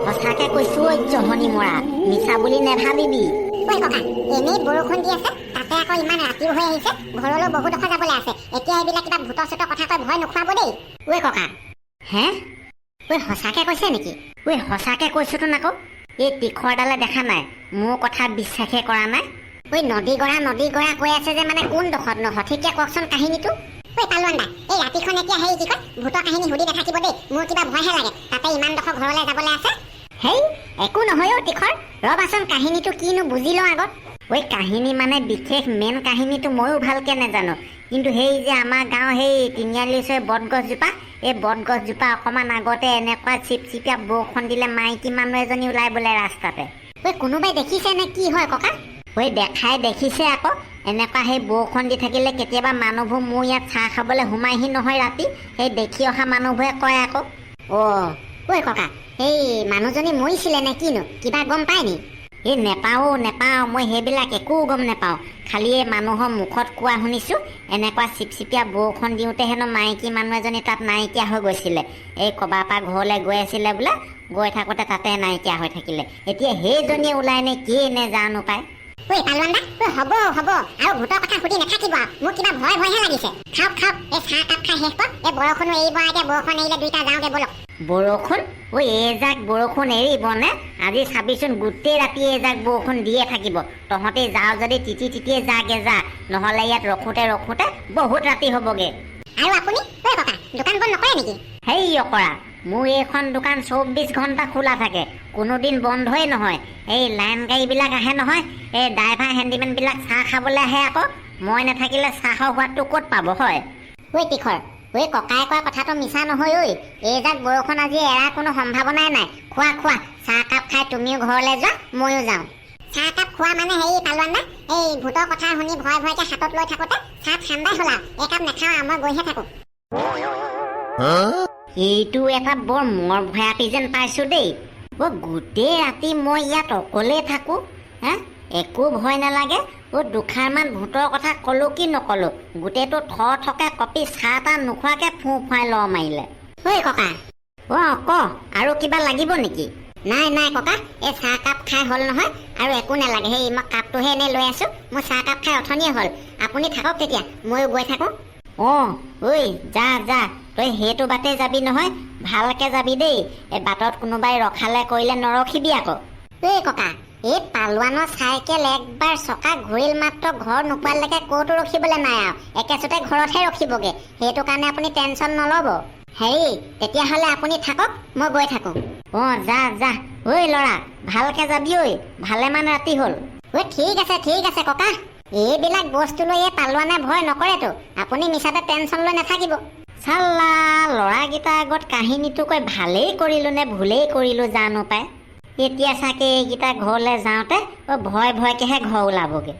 সঁচাকে কৈছো জহনি মৰা মিছা বুলি নেভাবিবি। ঐ ককা, এনেই বৰষুণ দি আছে, তাতে আকৌ ইমান ৰাতিও হৈ আহিছে, ঘৰলৈ বহু ডোখৰ যাবলৈ আছে। এতিয়া এইবিলাক কিবা ভূতৰ চূতৰ কথা কৈ ভয় নোখোৱাব দেই। ঐ ককা, হে ঐ সঁচাকে কৈছে নেকি? ঐ সঁচাকে কৈছোতো আকৌ। এই তীখৰডালে দেখা নাই, মোৰ কথা বিশ্বাসে কৰা নাই। ঐ নদী গৰা কৈ আছে যে মানে কোন ডোখৰত ন সঠিককে কওকচোন কাহিনীটো। ঐ পালোৱান দা, এই ৰাতিখন এতিয়া হেৰি কি কয় ভূতৰ কাহিনী সুধি নাথাকিব দেই, মোৰ কিবা ভয়হে লাগে। তাতে ইমান ডোখৰ ঘৰলৈ যাবলৈ আছে। হেই একো নহয় অ' তীখৰ, ৰবাচোন কাহিনীটো কিনো বুজি লওঁ আগত। ঐ কাহিনী মানে বিশেষ মেইন কাহিনীটো ময়ো ভালকে নাজানো, কিন্তু সেই যে আমাৰ গাঁৱৰ সেই তিনিআলি ওচৰৰ বটগছজোপা, এই বটগছজোপা অকণমান আগতে এনেকুৱা চিপচিপীয়া বৰষুণ দিলে মাইকী মানুহ এজনী ওলাই বোলে ৰাস্তাতে। ঐ কোনোবাই দেখিছে নে কি হয় ককা? ঐ দেখাই দেখিছে আকৌ। এনেকুৱা সেই বৰষুণ দি থাকিলে কেতিয়াবা মানুহবোৰ মোৰ ইয়াত চাহ খাবলৈ সোমাইহি নহয় ৰাতি, সেই দেখি অহা মানুহবোৰে কয় আকৌ। অ' ঐ ককা, সেই মানুহজনী মৰিছিলে নে কিনো, কিবা গম পায় নি? এই নেপাওঁ মই সেইবিলাক একো গম নেপাওঁ। খালি এই মানুহৰ মুখত কোৱা শুনিছোঁ, এনেকুৱা চিপচিপীয়া বৰষুণ দিওঁতে হেনো মাইকী মানুহ এজনী তাত নাইকিয়া হৈ গৈছিলে। এই ক'বাৰ পৰা ঘৰলৈ গৈ আছিলে বোলে, গৈ থাকোঁতে তাতে নাইকিয়া হৈ থাকিলে। এতিয়া সেইজনীয়ে ওলাই নে কি নে জানো পায়। ঐ পালোৱান দা, হ'ব আৰু ভূতৰ কথা সুধি নাথাকিব, মোৰ কিবা ভয়হে লাগিছে। খাওক এই চাহ কাপ খাই শেষ কৰ, এই বৰষুণো এৰিব এতিয়া, বৰষুণ এৰিলে দুইটা যাওঁগে বলক। বৰষুণ? ঐ এইজাক বৰষুণ এৰিব নে? আজি চাবিচোন গোটেই ৰাতি এইজাক বৰষুণ দিয়ে থাকিব। তহঁতে যাওঁ যদি তিতিয়ে যাগে যা, নহ'লে ইয়াত ৰখোতে বহুত ৰাতি হ'বগে। আৰু আপুনি ঐ ককা, দোকান বন্ধ নকৰে নেকি? হেই অকৰা, মোৰ এইখন দোকান 24 ঘণ্টা খোলা থাকে, কোনোদিন বন্ধই নহয়। এই লাইন গাড়ীবিলাক আহে নহয়, এই ড্ৰাইভাৰ হেণ্ডিমেনবিলাক চাহ খাবলৈ আহে আকৌ। মই নাথাকিলে চাহৰ সোৱাদটো ক'ত পাব হয়? ঐ তীখৰ, ঐ ককাই কোৱা কথাটো মিছা নহয় ঐ। এইজাক বৰষুণ আজি এৰাৰ কোনো সম্ভাৱনাই নাই। খোৱা চাহ কাপ খাই তুমিও ঘৰলৈ যোৱা, ময়ো যাওঁ। চাহ কাপ খোৱা মানে হেৰি পালোৱান দা, এই ভূতৰ কথা শুনি ভয়কে হাতত লৈ থাকোতে চাহ ঠাণ্ডাই হ'লা, একাপ নাখাওঁ, মই গৈহে থাকো। এইটো এটা বৰ মৰ ভয়াপি যেন পাইছো দেই। গোটেই ৰাতি মই ইয়াত অকলে থাকো, হে একো ভয় নালাগে। দুষাৰমান ভূতৰ কথা ক'লো কি নক'লো, গোটেইটো থকে কপি চাহ তাহ নোখোৱাকে ফু ফুৱাই ল মাৰিলে। ঐ ককা। ক আৰু কিবা লাগিব নেকি? নাই ককা, এই চাহ কাপ খাই হ'ল নহয়, আৰু একো নালাগে। সেই মই কাপটোহে এনেই লৈ আছো, মোৰ চাহ কাপ খাই অথনিয়ে হ'ল। আপুনি থাকক তেতিয়া, ময়ো গৈ থাকো। ঐ যা তই সেইটো বাটে যাবি নহয়, ভালকে যাবি দেই। এই বাটত কোনোবাই ৰখালে কৰিলে নৰখিবি আকৌ। ঐ ককা, এই পালোৱানৰ চাইকেল একবাৰ চকা ঘূৰিল মাত্ৰ ঘৰ নোপোৱালৈকে ক'তো ৰখিবলৈ নাই আৰু, একেচোতে ঘৰতহে ৰখিবগে। সেইটো কাৰণে আপুনি টেনচন নল'ব। হেৰি তেতিয়াহ'লে আপুনি থাকক, মই গৈ থাকো। যা ঐ ল'ৰা, ভালকে যাবি ঐ, ভালেমান ৰাতি হ'ল। ঠিক আছে ককা। এইবিলাক বস্তু লৈ এই পালোৱানে ভয় নকৰেতো, আপুনি মিছাতে টেনচন লৈ নাথাকিব। চাল্লা, ল'ৰাকেইটাৰ আগত কাহিনীটো কৈ ভালেই কৰিলো নে ভুলেই কৰিলো জানো পাই। এতিয়া চাগে এইকেইটা ঘৰলৈ যাওঁতে ভয়কেহে ঘৰ ওলাবগে।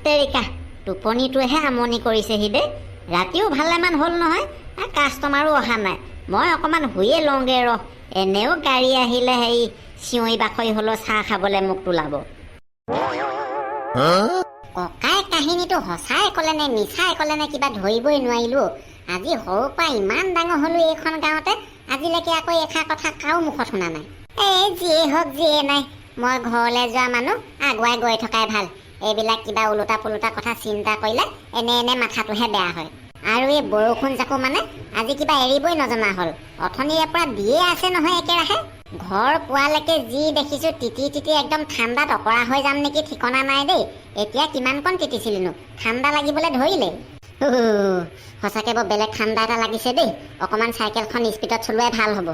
তেৰিকা, টোপনিটোৱেহে আমনি কৰিছেহি দেই। ৰাতিও ভালেমান হ'ল নহয়, কাষ্টমাৰো অহা নাই। মই অকণমান শুয়ে লওঁগে ৰ, এনেও গাড়ী আহিলে হেৰি চিঞৰি বাখৰি হ'লেও চাহ খাবলৈ মোক তোলাব। ককাই কাহিনীটো সঁচাই ক'লে নে মিছাই ক'লে নে কিবা ধৰিবই নোৱাৰিলো। আজি সৰুৰ পৰা ইমান ডাঙৰ হ'লো এইখন গাঁৱতে, আজিলৈকে আকৌ এষাৰ কথা কাৰো মুখত শুনা নাই। এই যিয়ে হওক যিয়ে নাই, মই ঘৰলৈ যোৱা মানুহ, আগুৱাই গৈ থকাই ভাল। এইবিলাক কিবা ওলোটা পোলোটা কথা চিন্তা কৰিলে এনে মাথাটোহে বেয়া হয়। আৰু এই বৰষুণ জাকো মানে আজি কিবা এৰিবই নজনা হ'ল, অথনিৰে পৰা দিয়ে আছে নহয় একেৰাহে। ঘৰ পোৱালৈকে যি দেখিছো তিতি একদম ঠাণ্ডাত অকৰা হৈ যাম নেকি ঠিকনা নাই দেই। এতিয়া কিমানকণ তিতিছিলিনো, ঠাণ্ডা লাগিবলৈ ধৰিলে। সঁচাকে বৰ বেলেগ ঠাণ্ডা এটা লাগিছে দেই। অকণমান চাইকেলখন স্পীডত চলোৱাই ভাল হ'ব।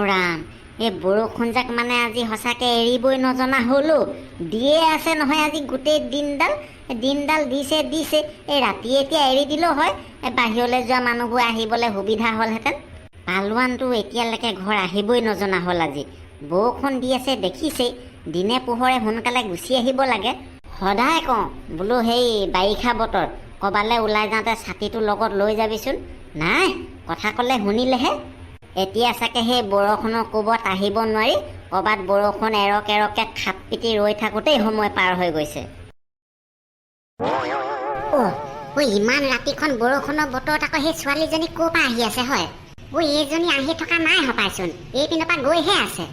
ৰাম, এই বৰষুণ যাক মানে আজি সঁচাকে এৰিবই নজনা হ'লো। দিয়ে আছে নহয় আজি গোটেই দিনডাল দিছে। এই ৰাতি এতিয়া এৰি দিলেও হয়, বাহিৰলৈ যোৱা মানুহবোৰ আহিবলৈ সুবিধা হ'লহেঁতেন। পালোৱানটো এতিয়ালৈকে ঘৰ আহিবই নজনা হ'ল আজি। বৰষুণ দি আছে দেখিছেই, দিনে পোহৰে সোনকালে গুচি আহিব লাগে। সদায় কওঁ বোলো সেই বাৰিষা বতৰ, ক'বালৈ ওলাই যাওঁতে ছাতিটো লগত লৈ যাবিচোন। নাই, কথা ক'লে শুনিলেহে। এতিয়া চাগে সেই বৰষুণৰ কোবত আহিব নোৱাৰি, ক'ৰবাত বৰষুণ এৰকে খাপ পিটি ৰৈ থাকোঁতেই সময় পাৰ হৈ গৈছে। ঐ ইমান ৰাতিখন বৰষুণৰ বতৰত আকৌ সেই ছোৱালীজনী ক'ৰ পৰা আহি আছে হয়? ঐ এইজনী আহি থকা নাই হপাইচোন, এইপিনৰ পৰা গৈহে আছে।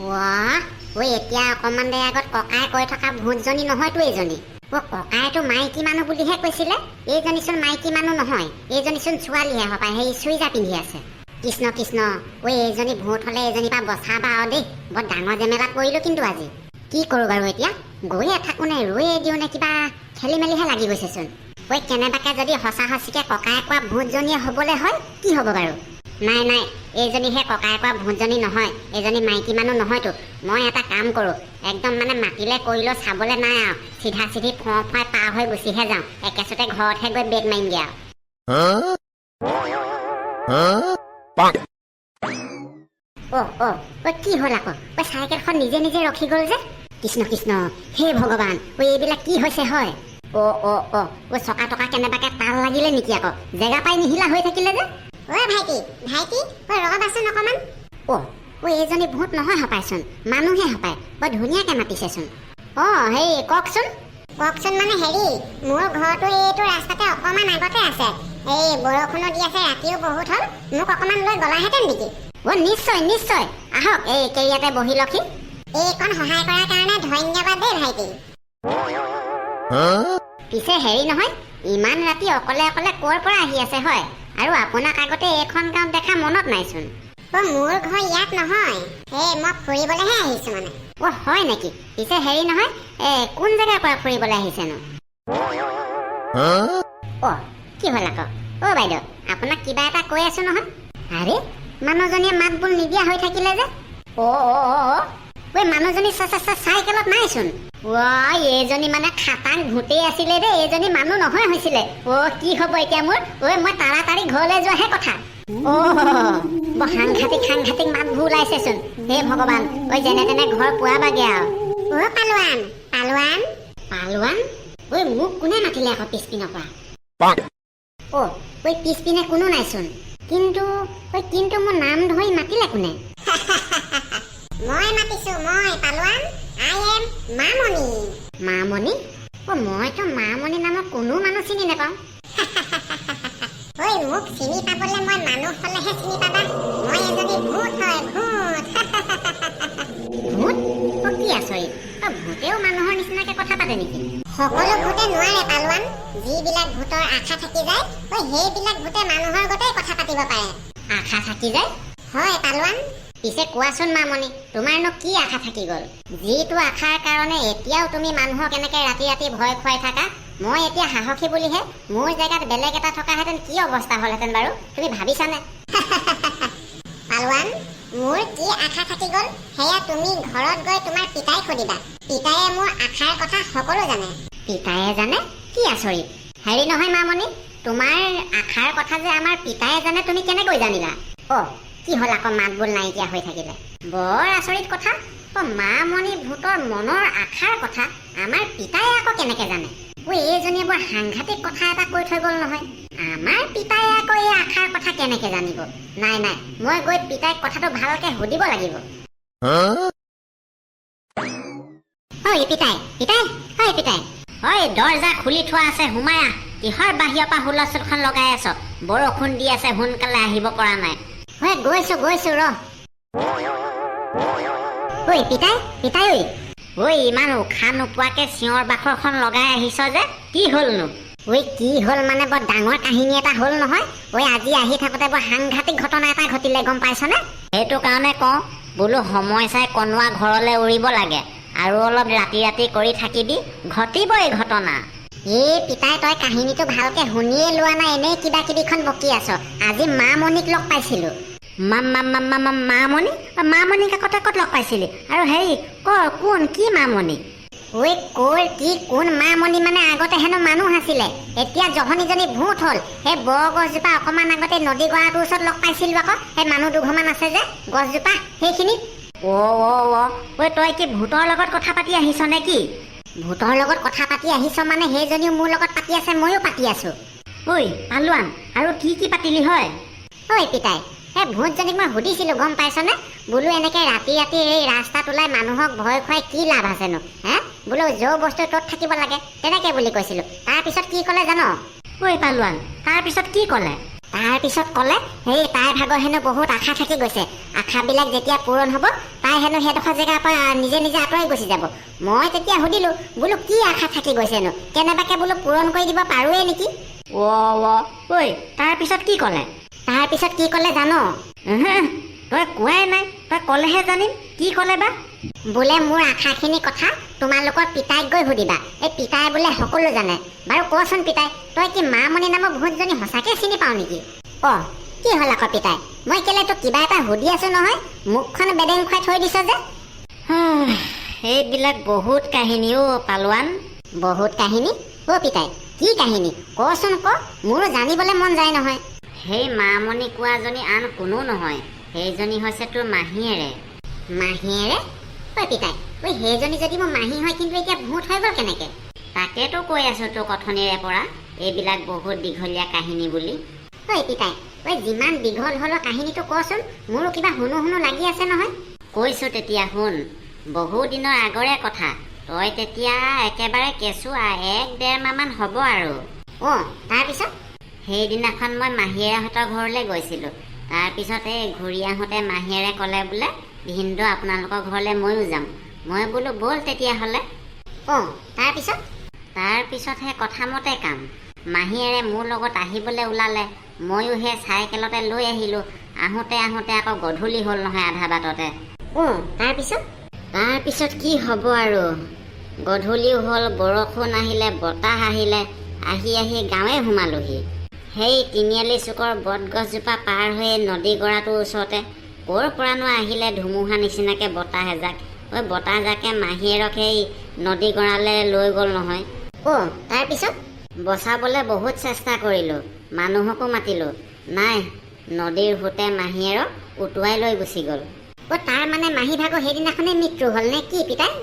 ৱাহ, ঐ এতিয়া অকণমান দেৰি আগত ককাই কৈ থকা ভূতজনী নহয়তো এইজনী। ককাইতো মাইকী মানুহ বুলিহে কৈছিলে, এইজনীচোন মাইকী মানুহ নহয়, এইজনীচোন ছোৱালীহে হপায়, সেই চুইজাৰ পিন্ধি আছে। কৃষ্ণ কৃষ্ণ, ঐ এইজনী ভূত হ'লে এইজনীৰ পৰা বচাবা আৰু দেই, বৰ ডাঙৰ জেমেলাত পৰিলোঁ কিন্তু আজি। কি কৰোঁ বাৰু এতিয়া, গৈয়ে থাকোঁ নে ৰৈয়ে দিওঁ নে, কিবা খেলি মেলিহে লাগি গৈছেচোন। ঐ কেনেবাকৈ যদি সঁচা সঁচিকৈ ককাই কোৱা ভূতজনীয়ে হ'বলৈ হয় কি হ'ব বাৰু? নাই নাই, এইজনীহে ককাই কোৱা ভূতজনী নহয়, এইজনী মাইকী মানুহ নহয়তো। মই এটা কাম কৰোঁ, একদম মানে মাতিলে কৰিলেও চাবলৈ নাই আৰু, চিধা চিধি ফোঁৱাই পাৰ হৈ গুচিহে যাওঁ, একেচতে ঘৰতহে গৈ বেগ মাৰিমগৈ আৰু। কি হ'ল আকৌ? চাইকেলখন নিজে নিজে ৰখি গ'ল যে। কৃষ্ণ কৃষ্ণ, হে ভগৱান, এইবিলাক কি হৈছে হয়? চকা টকা কেনেবাকৈ তাল লাগিলে নেকি আকৌ? জেগা পাই নিহিলা হৈ থাকিলে যে। ভাইটি ভাইটি, ৰ'বাচোন অকণমান। এইজনী ভূত নহয় হপাইচোন, মানুহে হপায়, বৰ ধুনীয়াকৈ মাতিছেচোন। হেৰি কওকচোন। কওকচোন মানে হেৰি, মোৰ ঘৰটো এইটো ৰাস্তাতে অকণমান আগতে আছে, এই বৰষুণো দি আছে, ৰাতিও বহুত হ'ল, মোক অকণমান লৈ গ'লাহেঁতেন নেকি? নিশ্চয় নিশ্চয়, আহক এই কেৰিয়াতে বহি লওকহি। এইকণ সহায় কৰাৰ কাৰণে ধন্যবাদ দেই ভাইটি। পিছে হেৰি নহয়, ইমান ৰাতি অকলে অকলে ক'ৰ পৰা আহি আছে হয়? আৰু আপোনাক আগতে এইখন গাঁৱত দেখা মনত নাইচোন। মোৰ ঘৰ ইয়াত নহয়, মই ফুৰিবলৈহে আহিছোঁ মানে। হয় নেকি? পিছে হেৰি নহয়, কোন জেগাৰ পৰা ফুৰিবলৈ আহিছেনো? কি হ'ল আকৌ? বাইদেউ, আপোনাক কিবা এটা কৈ আছো নহয়। আৰে, মানুহজনীয়ে মাত বোল নিদিয়া হৈ থাকিলে যে। মানুহজনী চাইকেলত নাইচোন। এইজনী মানে খাটাং ভূতেই আছিলে দেই, এইজনী মানুহ নহয় হৈছিলে। কি হ'ব এতিয়া মোৰ? মই তাড়াতাড়ি ঘৰলৈ যোৱাহে কথা। বৰ সাংঘাতিক মাতবোৰ ওলাইছেচোন। হে ভগৱান, যেনে তেনে ঘৰ পোৱাবাগে আৰু। পালোৱান পালোৱান পালোৱান, মোক কোনে মাতিলে আকৌ পিছপিনৰ পৰা? পিছপিনে কোনো নাইচোন, কিন্তু মোৰ নাম ধৰি মাতিলে কোনে? মই মাতিছো, মই পালোৱান, আই এম মামনি। মামনি? মইতো মামনি নামৰ কোনো মানুহ চিনি নাপাওঁ। মোক চিনি পাবলৈ মই মানুহ হলেহে চিনি পাবা, মই এজনী ভূত হয়, ভূত। ভূত? কি আচৰিত, ভূতেও মানুহৰ নিচিনাকে কথা পাতে নেকি? সকলো ভূতে নোৱাৰে পালোৱান, যিবিলাক ভূতৰ আশা থাকি যায়, সেইবিলাক ভূতে মানুহৰ গোটেই কথা পাতিব পাৰে। আশা থাকি যায়? হয় পালোৱান। পিছে কোৱাচোন মামনি, তোমাৰনো কি আশা থাকি গ'ল? যিটো আশাৰ কাৰণে এতিয়াও তুমি মানুহক এনেকে ৰাতি ৰাতি ভয় খুৱাই থাকা? মই এতিয়া সাহসী বুলিহে, মোৰ জেগাত বেলেগ এটা থকাহেঁতেন কি অৱস্থা হ'লহেঁতেন বাৰু, তুমি ভাবিছানে? পালোৱান, মোৰ কি আশা থাকি গ'ল সেয়া তুমি ঘৰত গৈ তোমাৰ পিতাইক সুধিবা। পিতায়ে মোৰ আশাৰ কথা সকলো জানে। পিতায়ে জানে? কি আচৰিত। হেৰি নহয় মামনি, তোমাৰ আশাৰ কথা যে আমাৰ পিতায়ে জানে তুমি কেনেকৈ জানিলা? কি হ'ল আকৌ মাত বোল নাইকিয়া হৈ থাকিলে? বৰ আচৰিত কথা। মামনি ভূতৰ মনৰ আশাৰ কথা আমাৰ পিতায়ে আকৌ কেনেকে জানে? এইজনীয়ে বৰ সাংঘাতিক কথা এটা কৈ থৈ গ'ল নহয়। আমাৰ পিতায়ে আকৌ এই আশাৰ কথা কেনেকে জানিব? নাই নাই, মই গৈ পিতাইক কথাটো ভালকে সুধিব লাগিব। পিতাই, দৰ্জা খুলি থোৱা আছে, সোমাই আহ। কিহৰ বাহিৰৰ পৰা হুলস্থুলখন লগাই আছ? বৰষুণ দি আছে, সোনকালে আহিব পৰা নাই। গৈছো ৰ। পিতাই, ইমান উশাহ নোপোৱাকে চিঞৰ বাখৰখন লগাই আহিছ যে, কি হ'লনো? কি হ'ল মানে বৰ ডাঙৰ কাহিনী এটা হ'ল নহয়। আজি আহি থাকোতে বৰ সাংঘাতিক ঘটনা এটা ঘটিলে, গম পাইছনে? সেইটো কাৰণে কওঁ বোলো, সময় চাই কনোৱা ঘৰলৈ উৰিব লাগে, আৰু অলপ ৰাতি ৰাতি কৰি থাকিবি, ঘটিবই ঘটনা। পিতাই, তই কাহিনীটো ভালকে শুনিয়ে লোৱা নাই, এনেই কিবা কিবিখন বকি আছ। আজি মামনিক লগ পাইছিলো। মামনিক আগতে ক'ত লগ পাইছিলি? আৰু হেৰি কোন কি মামনি? কোন মামনি মানে আগতে হেনো মানুহ আছিলে, এতিয়া জহনীজনী ভূত হ'ল। সেই বৰগছজোপা অকমান আগতে নদী গৰাটোৰ ওচৰত লগ পাইছিলো আকৌ, সেই মানুহ দুঘৰমান আছে যে গছজোপা সেইখিনিত। তই কি ভূতৰ লগত কথা পাতি আহিছ নে কি? ভূতৰ লগত কথা পাতি আহিছ মানে সেইজনীও মোৰ লগত পাতি আছে, ময়ো পাতি আছো। পালোৱান, আৰু কি পাতিলি হয়? পিতাই, সেই ভূতজনীক মই সুধিছিলো, গম পাইছনে? বোলো এনেকে ৰাতি ৰাতি এই ৰাস্তাত ওলাই মানুহক ভয় খুৱাই কি লাভ আছেনো? বোলো যৌ বস্তু ত'ত থাকিব লাগে, তেনেকে বুলি কৈছিলো। তাৰপিছত কি ক'লে জানো? ঐ পালোৱান, তাৰপিছত কি ক'লে? তাৰপিছত ক'লে সেই তাইৰ ভাগৰ হেনো বহুত আশা থাকি গৈছে। আশাবিলাক যেতিয়া পূৰণ হ'ব তাই হেনো সেইডোখৰ জেগাৰ পৰা নিজে নিজে আঁতৰি গুচি যাব। মই তেতিয়া সুধিলোঁ, বোলো কি আশা থাকি গৈছেনো, কেনেবাকৈ বোলো পূৰণ কৰি দিব পাৰোঁৱে নেকি। ঐ তাৰপিছত কি ক'লে? তাৰপিছত কি ক'লে জানো? তই কোৱাই নাই, তই ক'লেহে জানিম কি ক'লে বা। বোলে মোৰ আশাখিনি কথা তোমালোকৰ পিতাইক গৈ সুধিবা। এই পিতাই বোলে সকলো জানে। বাৰু কচোন পিতাই, তই কি মামণি নামৰ ভূতজনী সঁচাকৈ চিনি পাওঁ নেকি? কি হ'ল আকৌ পিতাই, মই কেলে তোক কিবা এটা সুধি আছো নহয়, মুখখন বেডেং খুৱাই থৈ দিছ যে। সেইবিলাক বহুত কাহিনী পালোৱান। বহুত কাহিনী? পিতাই কি কাহিনী কচোন ক, মোৰো জানিবলৈ মন যায় নহয়। সেই মামণি কোৱাজনী আন কোনো নহয়, সেইজনী হৈছে তোৰ মাহীয়েৰে। মাহীয়েৰে? পিতাই সেইজনী যদি মোৰ মাহী হয়, কিন্তু এতিয়া ভূত হৈ গ'ল কেনেকে? তাকেতো কৈ আছো তোক অথনিৰে পৰা, এইবিলাক বহুত দীঘলীয়া কাহিনী বুলি। পিতাই যিমান দীঘল হ'লেও কাহিনীটো কচোন, মোৰো কিবা শুনো শুনো লাগি আছে নহয়। কৈছো তেতিয়া শুন। বহু দিনৰ আগৰে কথা, তই তেতিয়া একেবাৰে কেঁচুৱা 1-1.5 মাহমান হ'ব আৰু। তাৰপিছত? সেইদিনাখন মই মাহীয়েৰাহঁতৰ ঘৰলৈ গৈছিলোঁ। তাৰপিছত এই ঘূৰি আহোঁতে মাহীয়েৰে ক'লে বোলে, ভিনদেউ আপোনালোকৰ ঘৰলৈ ময়ো যাম। মই বোলো ব'ল তেতিয়াহ'লে। তাৰপিছতহে কথামতে কাম। মাহীয়েৰে মোৰ লগত আহিবলৈ ওলালে, ময়ো সেই চাইকেলতে লৈ আহিলোঁ। আহোঁতে আকৌ গধূলি হ'ল নহয় আধা বাটতে। তাৰপিছত কি হ'ব আৰু, গধূলিও হ'ল, বৰষুণ আহিলে, বতাহ আহিলে, আহি গাঁৱে সোমালোহি। সেই তিনিআলি চুকৰ বটগছজোপা পাৰ হৈ নদী গৰাটোৰ ওচৰতে ক'ৰ পৰানো আহিলে ধুমুহা নিচিনাকৈ বতাহ এজাক। বতাহজাকে মাহীয়েৰক সেই নদী গৰালৈ লৈ গ'ল নহয়। তাৰপিছত? বচাবলৈ বহুত চেষ্টা কৰিলোঁ, মানুহকো মাতিলোঁ, নাই, নদীৰ সোঁতে মাহীয়েৰক উটুৱাই লৈ গুচি গ'ল। তাৰ মানে মাহী ভাগৰ সেইদিনাখনেই মৃত্যু হ'ল নে কি পিতাই?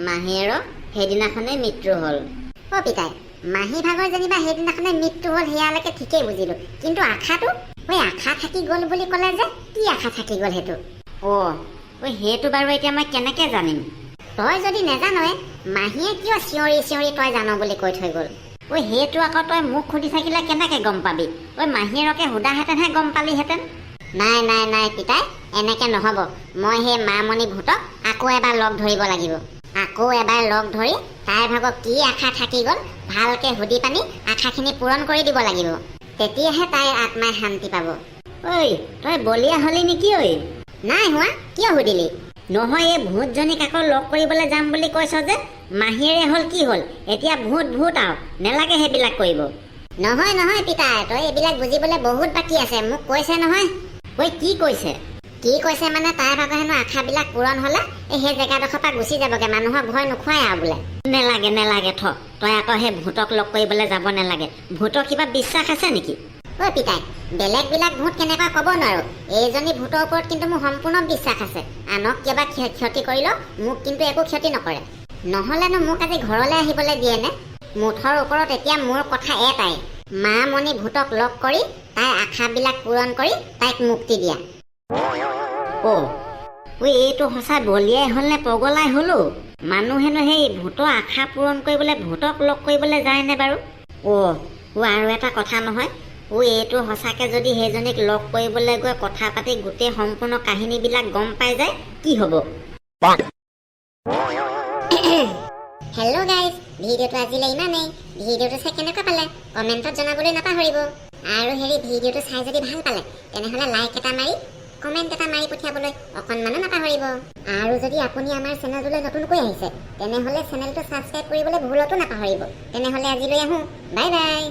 মাহীয়েৰৰ সেইদিনাখনেই মৃত্যু হ'ল। পিতাই মাহী ভাগৰ যেনিবা সেইদিনাখনে মৃত্যু হ'ল, সেয়ালৈকে ঠিকেই বুজিলোঁ, কিন্তু আশাটো? আশা থাকি গ'ল বুলি ক'লে যে, কি আশা থাকি গ'ল সেইটো? সেইটো বাৰু এতিয়া মই কেনেকৈ জানিম? তই যদি নেজানই, মাহীয়ে কিয় চিঞৰি চিঞৰি তই জানো বুলি কৈ থৈ গ'ল? সেইটো আকৌ তই মোক সুধি থাকিলে কেনেকৈ গম পাবি? মাহীয়েৰকে সোধাহেঁতেনহে গম পালিহেঁতেন। নাই পিতাই, এনেকৈ নহ'ব। মই সেই মামণি ভূতক আকৌ এবাৰ লগ ধৰিব লাগিব। আকৌ এবাৰ লগ ধৰি তাইৰ ভাগত কি আশা থাকি গ'ল ভালকৈ সুধি পানি আশাখিনি পূৰণ কৰি দিব লাগিব। তেতিয়াহে তাইৰ আত্মাই শান্তি পাব। তই বলিয়া হলি নেকি? নাই হোৱা, কিয় সুধিলি? নহয়, এই ভূতজনীক আকৌ লগ কৰিবলৈ যাম বুলি কৈছ যে, মাহীয়েৰে হ'ল কি হ'ল? এতিয়া ভূত আৰু নেলাগে সেইবিলাক কৰিব। নহয় পিতাই, তই এইবিলাক বুজিবলৈ বহুত বাকী আছে। মোক কৈছে নহয়। কি কৈছে? কি কৈছে মানে, তাইৰ ভাগৰ হেনো আশাবিলাক পূৰণ হ'লে সেই জেগাডোখৰ পৰা গুচি যাবগৈ, মানুহক ভয় নোখোৱাই আৰু বোলে। নেলাগে তই আকৌ সেই ভূতক লগ কৰিবলৈ যাব নেলাগে। ভূতৰ কিবা বিশ্বাস আছে নেকি? পিতাই বেলেগবিলাক ভূত কেনেকুৱা ক'ব নোৱাৰো, এইজনী ভূতৰ ওপৰত কিন্তু মোৰ সম্পূৰ্ণ বিশ্বাস আছে। আনক কিবা ক্ষতি কৰিলেও মোক কিন্তু একো ক্ষতি নকৰে। নহ'লেনো মোক আজি ঘৰলৈ আহিবলৈ দিয়ে নে? মুঠৰ ওপৰত এতিয়া মোৰ কথা এটাই, মামণি ভূতক লগ কৰি তাইৰ আশাবিলাক পূৰণ কৰি তাইক মুক্তি দিয়া। এইটো সঁচা বলিয়াই হ'ল নে পগলাই হ'লো? মানুহেনো সেই ভূতৰ আশা পূৰণ কৰিবলৈ ভূতক লগ কৰিবলৈ যায়নে বাৰু? আৰু এটা কথা নহয়, এইটো সঁচাকৈ যদি সেইজনীক লগ কৰিবলৈ গৈ কথা পাতি গোটেই সম্পূৰ্ণ কাহিনীবিলাক গম পাই যায়, কি হ'ব? হেল্ল' গাইজ, ভিডিঅ'টো আজিলৈ ইমানেই। ভিডিঅ'টো চাই কেনেকুৱা পালে কমেণ্টত জনাবলৈ নাপাহৰিব। আৰু ভিডিঅ'টো চাই যদি ভাল পালে তেনেহ'লে লাইক এটা মাৰি কমেণ্ট এটা মাৰি পঠিয়াবলৈ অকণমানো নাপাহৰিব। আৰু যদি আপুনি আমাৰ চেনেলটোলৈ নতুনকৈ আহিছে তেনেহ'লে চেনেলটো ছাবস্ক্ৰাইব কৰিবলৈ ভুলতো নাপাহৰিব। তেনেহ'লে আজিলৈ আহোঁ, বাই বাই।